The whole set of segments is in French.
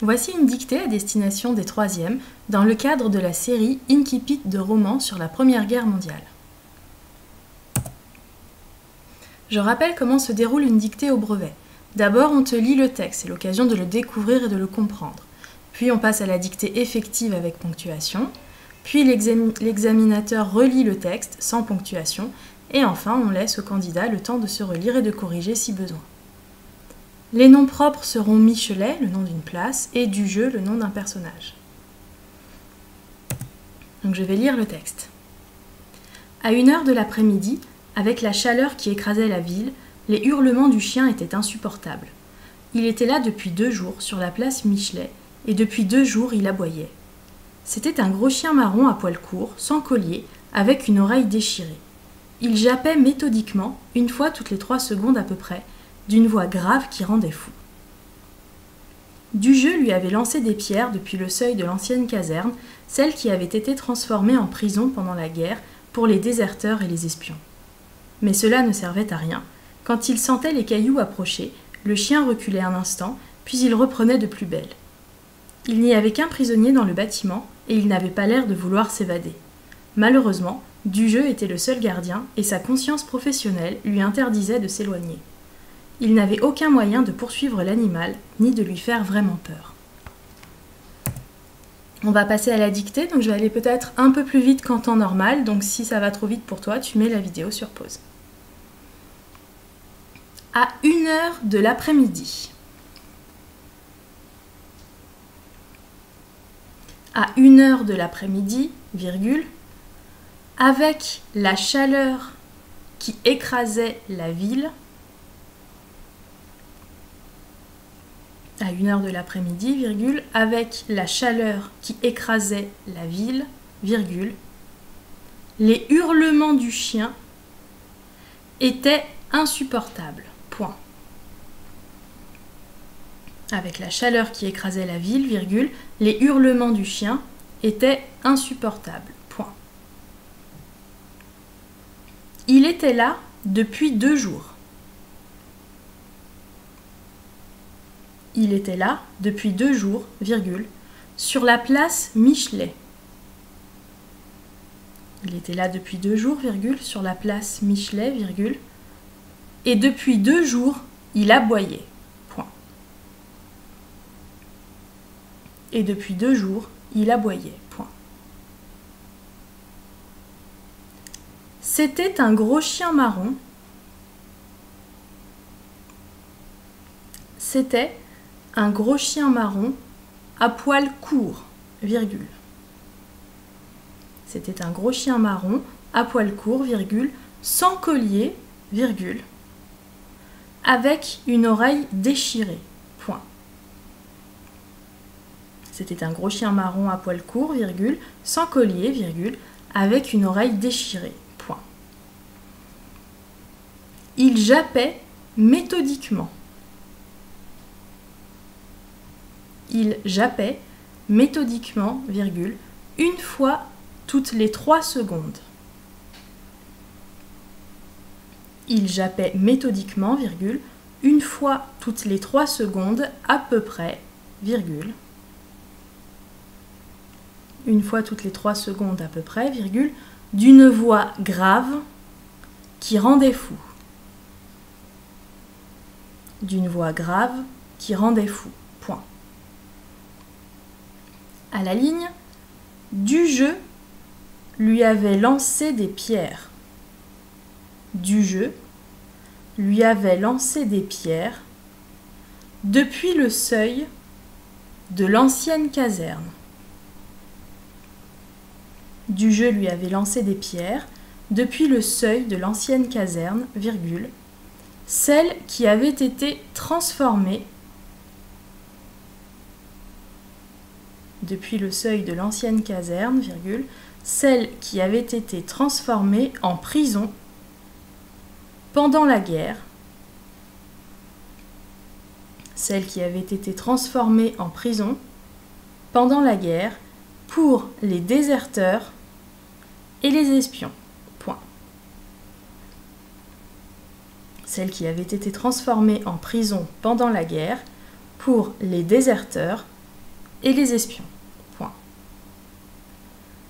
Voici une dictée à destination des 3e dans le cadre de la série Incipit de romans sur la Première Guerre mondiale. Je rappelle comment se déroule une dictée au brevet. D'abord, on te lit le texte, c'est l'occasion de le découvrir et de le comprendre. Puis on passe à la dictée effective avec ponctuation. Puis l'examinateur relit le texte sans ponctuation. Et enfin, on laisse au candidat le temps de se relire et de corriger si besoin. Les noms propres seront Michelet, le nom d'une place, et du jeu, le nom d'un personnage. Donc je vais lire le texte. À 1h de l'après-midi, avec la chaleur qui écrasait la ville, les hurlements du chien étaient insupportables. Il était là depuis 2 jours, sur la place Michelet, et depuis 2 jours il aboyait. C'était un gros chien marron à poils courts, sans collier, avec une oreille déchirée. Il jappait méthodiquement, une fois toutes les 3 secondes à peu près, d'une voix grave qui rendait fou. Dujeu lui avait lancé des pierres depuis le seuil de l'ancienne caserne, celle qui avait été transformée en prison pendant la guerre pour les déserteurs et les espions. Mais cela ne servait à rien. Quand il sentait les cailloux approcher, le chien reculait un instant, puis il reprenait de plus belle. Il n'y avait qu'un prisonnier dans le bâtiment, et il n'avait pas l'air de vouloir s'évader. Malheureusement, Dujeu était le seul gardien, et sa conscience professionnelle lui interdisait de s'éloigner. Il n'avait aucun moyen de poursuivre l'animal, ni de lui faire vraiment peur. On va passer à la dictée, donc je vais aller peut-être un peu plus vite qu'en temps normal, donc si ça va trop vite pour toi, tu mets la vidéo sur pause. À 1h de l'après-midi. À 1h de l'après-midi, virgule, avec la chaleur qui écrasait la ville, à 1h de l'après-midi, virgule, avec la chaleur qui écrasait la ville, virgule, les hurlements du chien étaient insupportables. Point. Avec la chaleur qui écrasait la ville, virgule, les hurlements du chien étaient insupportables. Point. Il était là depuis 2 jours. Il était là depuis 2 jours, virgule, sur la place Michelet. Il était là depuis 2 jours, virgule, sur la place Michelet, virgule, et depuis 2 jours, il aboyait. Point. Et depuis 2 jours, il aboyait. Point. C'était un gros chien marron. C'était un gros chien marron à poils courts, virgule. C'était un gros chien marron à poils courts, virgule, sans collier, virgule, avec une oreille déchirée, point. C'était un gros chien marron à poils courts, virgule, sans collier, virgule, avec une oreille déchirée, point. Il jappait méthodiquement. Il jappait méthodiquement, virgule, une fois toutes les 3 secondes. Il jappait méthodiquement, virgule, une fois toutes les 3 secondes à peu près, virgule. Une fois toutes les 3 secondes à peu près, virgule, d'une voix grave qui rendait fou. D'une voix grave qui rendait fou. Point. À la ligne, Dujeu lui avait lancé des pierres. Dujeu lui avait lancé des pierres depuis le seuil de l'ancienne caserne. Dujeu lui avait lancé des pierres depuis le seuil de l'ancienne caserne, virgule, celle qui avait été transformée depuis le seuil de l'ancienne caserne, virgule, celle qui avait été transformée en prison pendant la guerre, celle qui avait été transformée en prison pendant la guerre pour les déserteurs et les espions. Point. Celle qui avait été transformée en prison pendant la guerre pour les déserteurs et les espions. Point.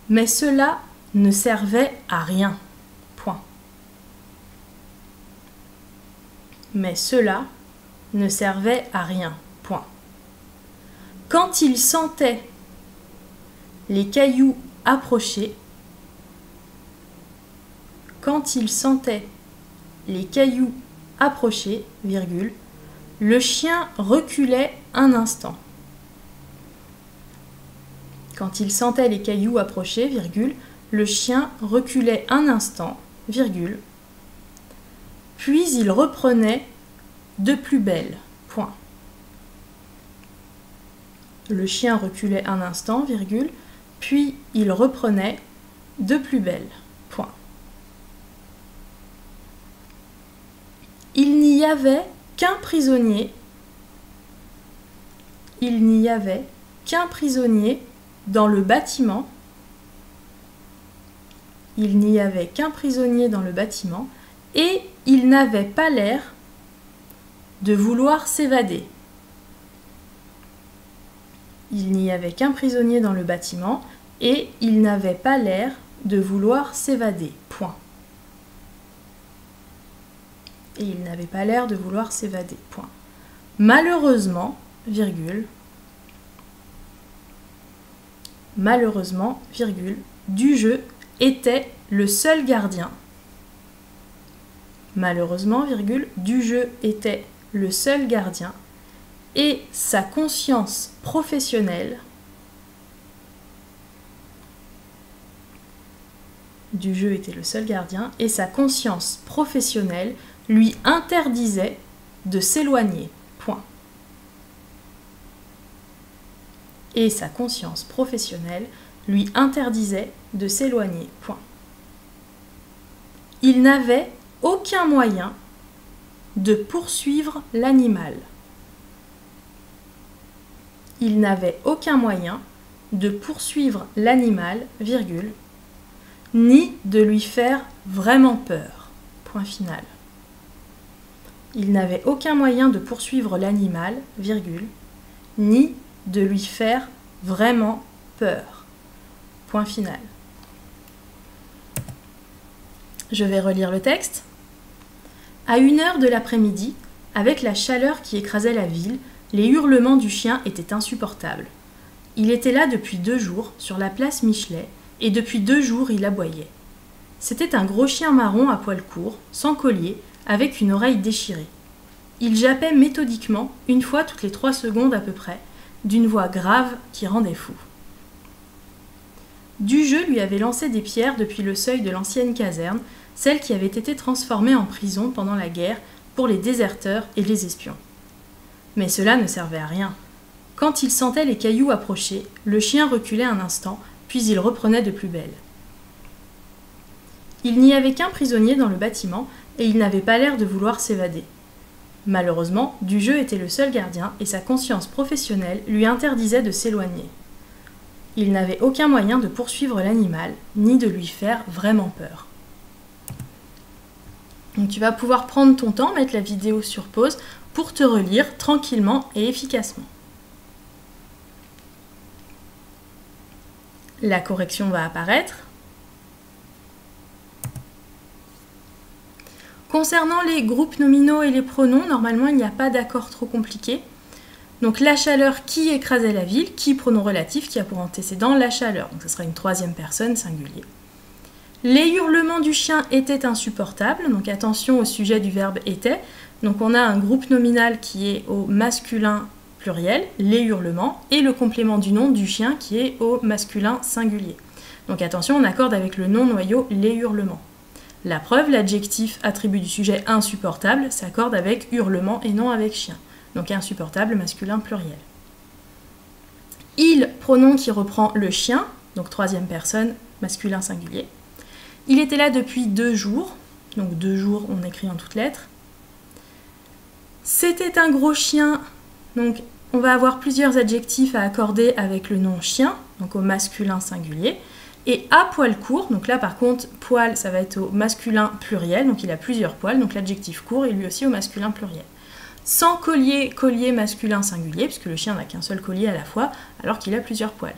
Mais cela ne servait à rien. Point. Mais cela ne servait à rien. Point. Quand il sentait les cailloux approcher, quand il sentait les cailloux approcher, virgule, le chien reculait un instant. Quand il sentait les cailloux approcher, virgule, le chien reculait un instant, virgule, puis il reprenait de plus belle. Point. Le chien reculait un instant, virgule, puis il reprenait de plus belle. Point. Il n'y avait qu'un prisonnier. Il n'y avait qu'un prisonnier dans le bâtiment. Il n'y avait qu'un prisonnier dans le bâtiment et il n'avait pas l'air de vouloir s'évader. Il n'y avait qu'un prisonnier dans le bâtiment et il n'avait pas l'air de vouloir s'évader. Point. Et il n'avait pas l'air de vouloir s'évader. Point. Malheureusement, virgule, malheureusement, virgule, Dujeu était le seul gardien. Malheureusement, virgule, Dujeu était le seul gardien et sa conscience professionnelle Dujeu était le seul gardien et sa conscience professionnelle lui interdisait de s'éloigner. Point. Et sa conscience professionnelle lui interdisait de s'éloigner. Point. Il n'avait aucun moyen de poursuivre l'animal. Il n'avait aucun moyen de poursuivre l'animal, virgule, ni de lui faire vraiment peur. Point final. Il n'avait aucun moyen de poursuivre l'animal, virgule, ni de lui faire vraiment peur. Point final. Je vais relire le texte. À 1h de l'après-midi, avec la chaleur qui écrasait la ville, les hurlements du chien étaient insupportables. Il était là depuis 2 jours, sur la place Michelet, et depuis 2 jours il aboyait. C'était un gros chien marron à poils courts, sans collier, avec une oreille déchirée. Il jappait méthodiquement, une fois toutes les 3 secondes à peu près, d'une voix grave qui rendait fou. Dujeu lui avait lancé des pierres depuis le seuil de l'ancienne caserne, celle qui avait été transformée en prison pendant la guerre pour les déserteurs et les espions. Mais cela ne servait à rien. Quand il sentait les cailloux approcher, le chien reculait un instant, puis il reprenait de plus belle. Il n'y avait qu'un prisonnier dans le bâtiment et il n'avait pas l'air de vouloir s'évader. Malheureusement, Dujeu était le seul gardien et sa conscience professionnelle lui interdisait de s'éloigner. Il n'avait aucun moyen de poursuivre l'animal, ni de lui faire vraiment peur. Donc tu vas pouvoir prendre ton temps, mettre la vidéo sur pause pour te relire tranquillement et efficacement. La correction va apparaître. Concernant les groupes nominaux et les pronoms, normalement il n'y a pas d'accord trop compliqué. Donc la chaleur qui écrasait la ville, qui pronom relatif, qui a pour antécédent la chaleur. Donc ce sera une 3e personne singulier. Les hurlements du chien étaient insupportables, donc attention au sujet du verbe était. Donc on a un groupe nominal qui est au masculin pluriel, les hurlements, et le complément du nom du chien qui est au masculin singulier. Donc attention, on accorde avec le nom noyau les hurlements. La preuve, l'adjectif attribut du sujet insupportable s'accorde avec hurlement et non avec chien. Donc insupportable, masculin pluriel. Il, pronom qui reprend le chien, donc 3e personne, masculin singulier. Il était là depuis 2 jours, donc 2 jours on écrit en toutes lettres. C'était un gros chien, donc on va avoir plusieurs adjectifs à accorder avec le nom chien, donc au masculin singulier. Et à poil court, donc là par contre, poil ça va être au masculin pluriel, donc il a plusieurs poils, donc l'adjectif court est lui aussi au masculin pluriel. sans collier, collier masculin singulier, puisque le chien n'a qu'un seul collier à la fois, alors qu'il a plusieurs poils.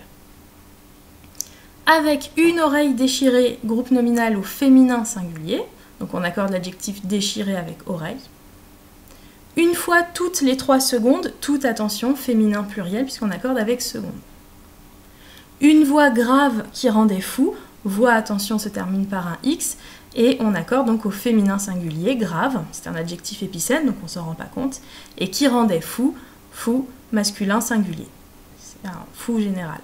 Avec une oreille déchirée, groupe nominal au féminin singulier, donc on accorde l'adjectif déchiré avec oreille. Une fois toutes les 3 secondes, toute attention, féminin pluriel, puisqu'on accorde avec seconde. Une voix grave qui rendait fou, voix attention se termine par un X, et on accorde donc au féminin singulier, grave, c'est un adjectif épicène, donc on ne s'en rend pas compte, et qui rendait fou, fou, masculin singulier. C'est un fou général.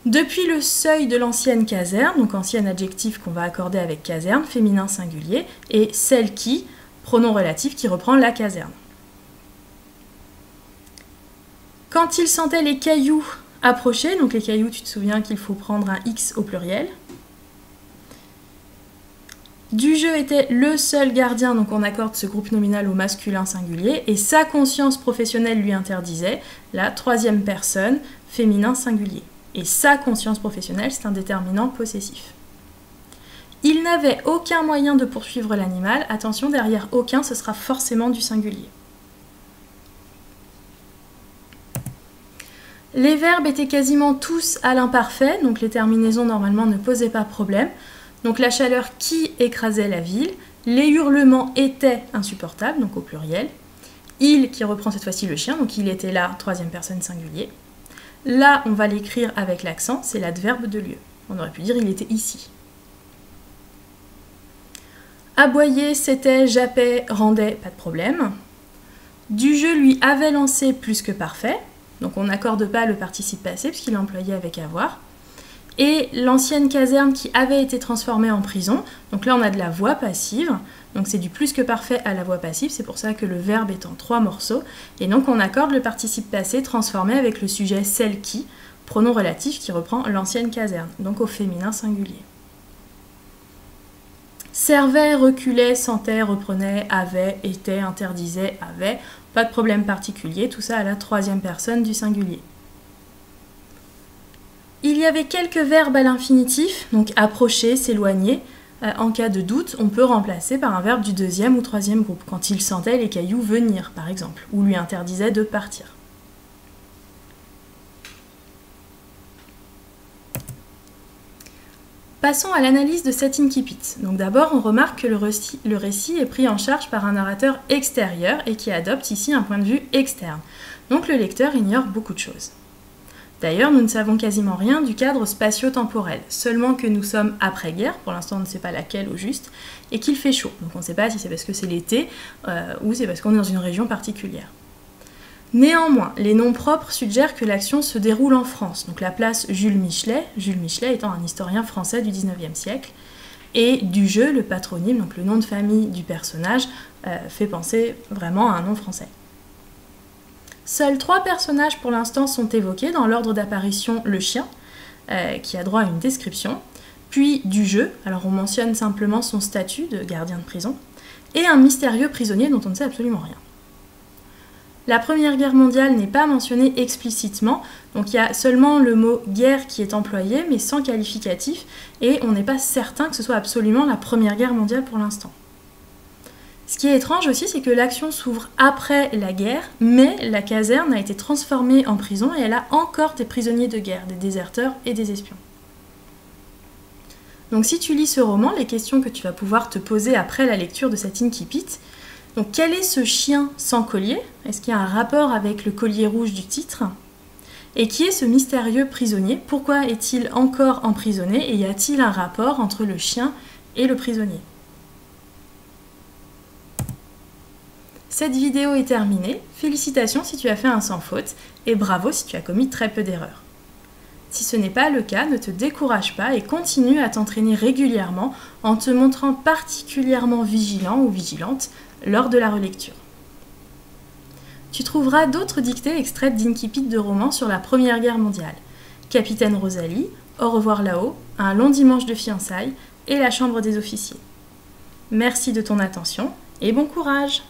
Depuis le seuil de l'ancienne caserne, donc ancien adjectif qu'on va accorder avec caserne, féminin singulier, et celle qui, pronom relatif qui reprend la caserne. Quand il sentait les cailloux approcher, donc les cailloux, tu te souviens qu'il faut prendre un X au pluriel. Dujeu était le seul gardien, donc on accorde ce groupe nominal au masculin singulier, et sa conscience professionnelle lui interdisait la 3e personne, féminin singulier. Et sa conscience professionnelle, c'est un déterminant possessif. Il n'avait aucun moyen de poursuivre l'animal. Attention, derrière aucun, ce sera forcément du singulier. Les verbes étaient quasiment tous à l'imparfait, donc les terminaisons normalement ne posaient pas problème. Donc la chaleur qui écrasait la ville, les hurlements étaient insupportables, donc au pluriel. Il qui reprend cette fois-ci le chien, donc il était là, 3e personne singulier. Là, on va l'écrire avec l'accent, c'est l'adverbe de lieu. On aurait pu dire il était ici. Aboyer, c'était, jappait, rendait, pas de problème. Dujeu lui avait lancé plus que parfait, donc on n'accorde pas le participe passé puisqu'il est employé avec avoir. Et l'ancienne caserne qui avait été transformée en prison, donc là on a de la voix passive, donc c'est du plus que parfait à la voix passive, c'est pour ça que le verbe est en 3 morceaux, et donc on accorde le participe passé transformé avec le sujet celle qui, pronom relatif qui reprend l'ancienne caserne, donc au féminin singulier. Servait, reculait, sentait, reprenait, avait, était, interdisait, avait, pas de problème particulier, tout ça à la 3e personne du singulier. Il y avait quelques verbes à l'infinitif, donc approcher, s'éloigner. En cas de doute, on peut remplacer par un verbe du 2e ou 3e groupe, quand il sentait les cailloux venir, par exemple, ou lui interdisait de partir. Passons à l'analyse de cet incipit. Donc d'abord, on remarque que le récit est pris en charge par un narrateur extérieur et qui adopte ici un point de vue externe. Donc le lecteur ignore beaucoup de choses. D'ailleurs, nous ne savons quasiment rien du cadre spatio-temporel, seulement que nous sommes après-guerre, pour l'instant on ne sait pas laquelle au juste, et qu'il fait chaud. Donc on ne sait pas si c'est parce que c'est l'été ou c'est parce qu'on est dans une région particulière. Néanmoins, les noms propres suggèrent que l'action se déroule en France, donc la place Jules Michelet étant un historien français du XIXe siècle, et Dujeu, le patronyme, donc le nom de famille du personnage, fait penser vraiment à un nom français. Seuls 3 personnages pour l'instant sont évoqués dans l'ordre d'apparition le chien, qui a droit à une description, puis Dujeu, alors on mentionne simplement son statut de gardien de prison, et un mystérieux prisonnier dont on ne sait absolument rien. La Première Guerre mondiale n'est pas mentionnée explicitement, donc il y a seulement le mot « guerre » qui est employé, mais sans qualificatif, et on n'est pas certain que ce soit absolument la Première Guerre mondiale pour l'instant. Ce qui est étrange aussi, c'est que l'action s'ouvre après la guerre, mais la caserne a été transformée en prison et elle a encore des prisonniers de guerre, des déserteurs et des espions. Donc si tu lis ce roman, les questions que tu vas pouvoir te poser après la lecture de cet incipit, donc quel est ce chien sans collier? Est-ce qu'il y a un rapport avec le collier rouge du titre? Et qui est ce mystérieux prisonnier? Pourquoi est-il encore emprisonné? Et y a-t-il un rapport entre le chien et le prisonnier? Cette vidéo est terminée. Félicitations si tu as fait un sans faute et bravo si tu as commis très peu d'erreurs. Si ce n'est pas le cas, ne te décourage pas et continue à t'entraîner régulièrement en te montrant particulièrement vigilant ou vigilante lors de la relecture. Tu trouveras d'autres dictées extraites d'incipit de romans sur la Première Guerre mondiale. Capitaine Rosalie, Au revoir là-haut, Un long dimanche de fiançailles et La chambre des officiers. Merci de ton attention et bon courage!